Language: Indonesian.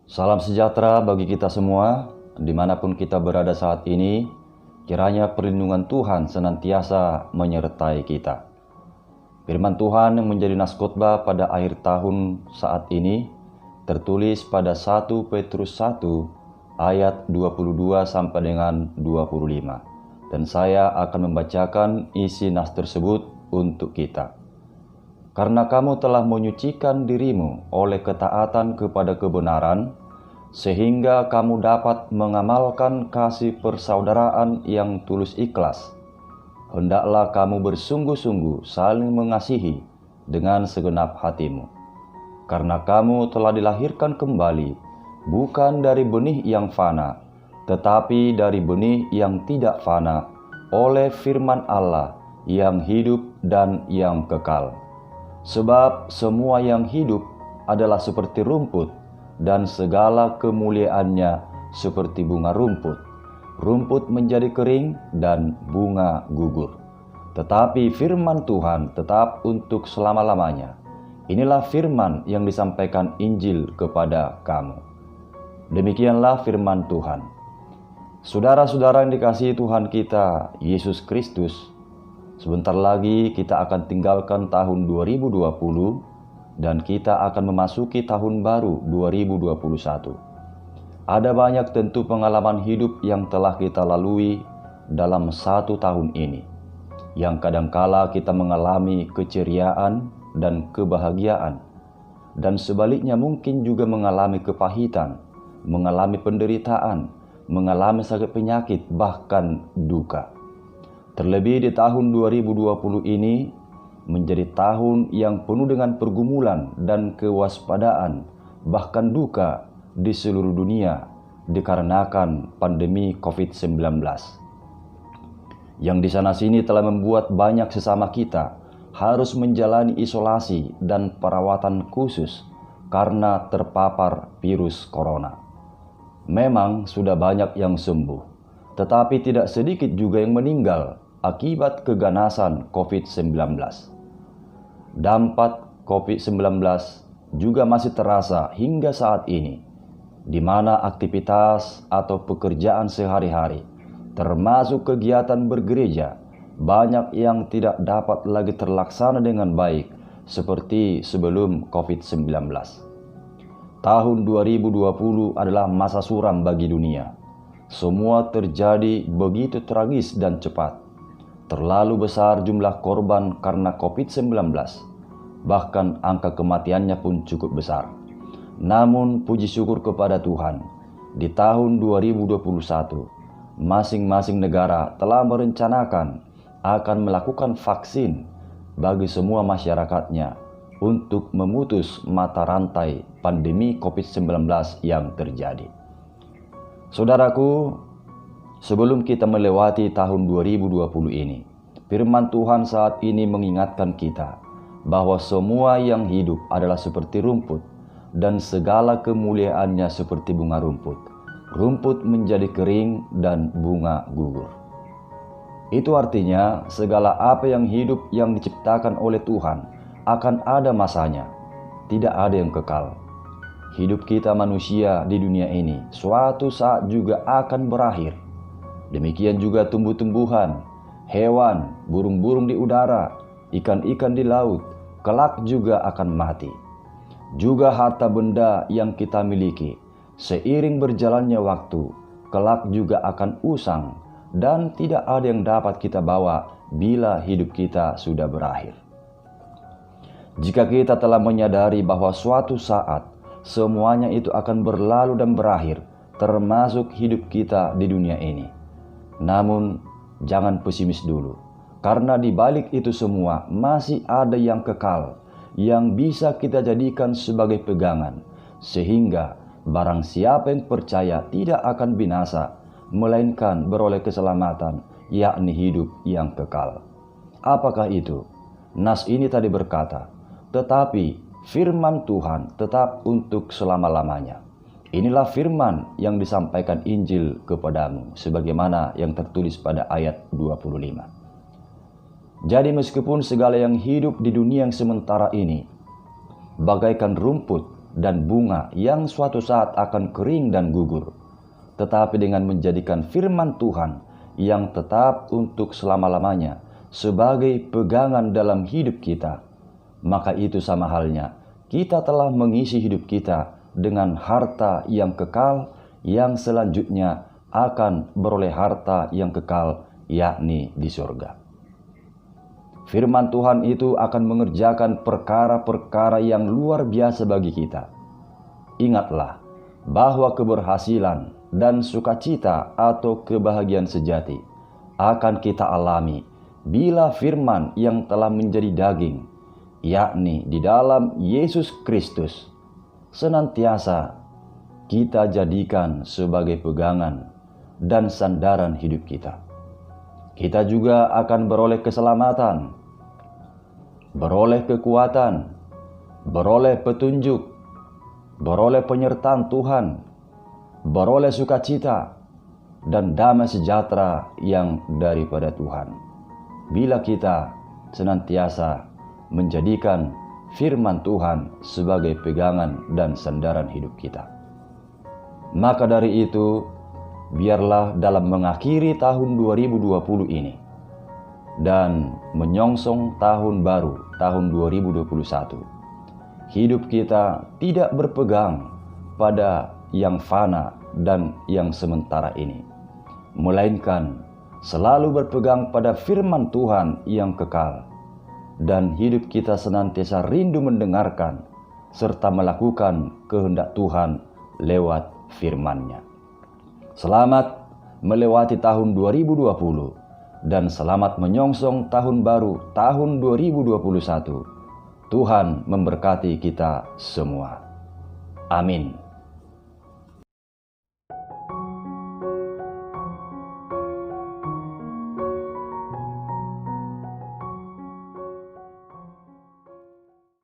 Salam sejahtera bagi kita semua, dimanapun kita berada saat ini, kiranya perlindungan Tuhan senantiasa menyertai kita. Firman Tuhan yang menjadi nas khotbah pada akhir tahun saat ini, tertulis pada 1 Petrus 1 ayat 22 sampai dengan 25. Dan saya akan membacakan isi nas tersebut untuk kita. Karena kamu telah menyucikan dirimu oleh ketaatan kepada kebenaran, sehingga kamu dapat mengamalkan kasih persaudaraan yang tulus ikhlas. Hendaklah kamu bersungguh-sungguh saling mengasihi dengan segenap hatimu. Karena kamu telah dilahirkan kembali, bukan dari benih yang fana, tetapi dari benih yang tidak fana, oleh firman Allah yang hidup dan yang kekal. Sebab semua yang hidup adalah seperti rumput, dan segala kemuliaannya seperti bunga rumput. Rumput menjadi kering dan bunga gugur. Tetapi firman Tuhan tetap untuk selama-lamanya. Inilah firman yang disampaikan Injil kepada kamu. Demikianlah firman Tuhan. Saudara-saudara yang dikasihi Tuhan kita, Yesus Kristus, sebentar lagi kita akan tinggalkan tahun 2020 dan kita akan memasuki tahun baru 2021. Ada banyak tentu pengalaman hidup yang telah kita lalui dalam satu tahun ini, yang kadangkala kita mengalami keceriaan dan kebahagiaan, dan sebaliknya mungkin juga mengalami kepahitan, mengalami penderitaan, mengalami sakit penyakit, bahkan duka. Terlebih di tahun 2020 ini menjadi tahun yang penuh dengan pergumulan dan kewaspadaan, bahkan duka di seluruh dunia dikarenakan pandemi COVID-19. Yang di sana-sini telah membuat banyak sesama kita harus menjalani isolasi dan perawatan khusus karena terpapar virus corona. Memang sudah banyak yang sembuh, tetapi tidak sedikit juga yang meninggal akibat keganasan COVID-19. Dampak COVID-19 juga masih terasa hingga saat ini, di mana aktivitas atau pekerjaan sehari-hari, termasuk kegiatan bergereja, banyak yang tidak dapat lagi terlaksana dengan baik seperti sebelum COVID-19. Tahun 2020 adalah masa suram bagi dunia. Semua terjadi begitu tragis dan cepat. Terlalu besar jumlah korban karena COVID-19, bahkan angka kematiannya pun cukup besar. Namun puji syukur kepada Tuhan, di tahun 2021, masing-masing negara telah merencanakan akan melakukan vaksin bagi semua masyarakatnya untuk memutus mata rantai pandemi COVID-19 yang terjadi. Saudaraku, sebelum kita melewati tahun 2020 ini, firman Tuhan saat ini mengingatkan kita bahwa semua yang hidup adalah seperti rumput dan segala kemuliaannya seperti bunga rumput. Rumput menjadi kering dan bunga gugur. Itu artinya segala apa yang hidup yang diciptakan oleh Tuhan akan ada masanya, tidak ada yang kekal. Hidup kita manusia di dunia ini suatu saat juga akan berakhir. Demikian juga tumbuh-tumbuhan, hewan, burung-burung di udara, ikan-ikan di laut, kelak juga akan mati. Juga harta benda yang kita miliki, seiring berjalannya waktu, kelak juga akan usang, dan tidak ada yang dapat kita bawa bila hidup kita sudah berakhir. Jika kita telah menyadari bahwa suatu saat semuanya itu akan berlalu dan berakhir, termasuk hidup kita di dunia ini. Namun, jangan pesimis dulu, karena di balik itu semua masih ada yang kekal, yang bisa kita jadikan sebagai pegangan, sehingga barang siapa yang percaya tidak akan binasa, melainkan beroleh keselamatan, yakni hidup yang kekal. Apakah itu? Nas ini tadi berkata, tetapi firman Tuhan tetap untuk selama-lamanya. Inilah firman yang disampaikan Injil kepadamu, sebagaimana yang tertulis pada ayat 25. Jadi meskipun segala yang hidup di dunia yang sementara ini bagaikan rumput dan bunga yang suatu saat akan kering dan gugur. Tetapi dengan menjadikan firman Tuhan yang tetap untuk selama-lamanya sebagai pegangan dalam hidup kita, maka itu sama halnya kita telah mengisi hidup kita dengan harta yang kekal, yang selanjutnya akan beroleh harta yang kekal, yakni di surga. Firman Tuhan itu akan mengerjakan perkara-perkara yang luar biasa bagi kita. Ingatlah bahwa keberhasilan dan sukacita atau kebahagiaan sejati akan kita alami bila firman yang telah menjadi daging, yakni di dalam Yesus Kristus, senantiasa kita jadikan sebagai pegangan dan sandaran hidup kita. Kita juga akan beroleh keselamatan, beroleh kekuatan, beroleh petunjuk, beroleh penyertaan Tuhan, beroleh sukacita dan damai sejahtera yang daripada Tuhan, bila kita senantiasa menjadikan firman Tuhan sebagai pegangan dan sandaran hidup kita. Maka dari itu, biarlah dalam mengakhiri tahun 2020 ini dan menyongsong tahun baru, tahun 2021, hidup kita tidak berpegang pada yang fana dan yang sementara ini, melainkan selalu berpegang pada firman Tuhan yang kekal, dan hidup kita senantiasa rindu mendengarkan serta melakukan kehendak Tuhan lewat firman-Nya. Selamat melewati tahun 2020 dan selamat menyongsong tahun baru, tahun 2021. Tuhan memberkati kita semua. Amin.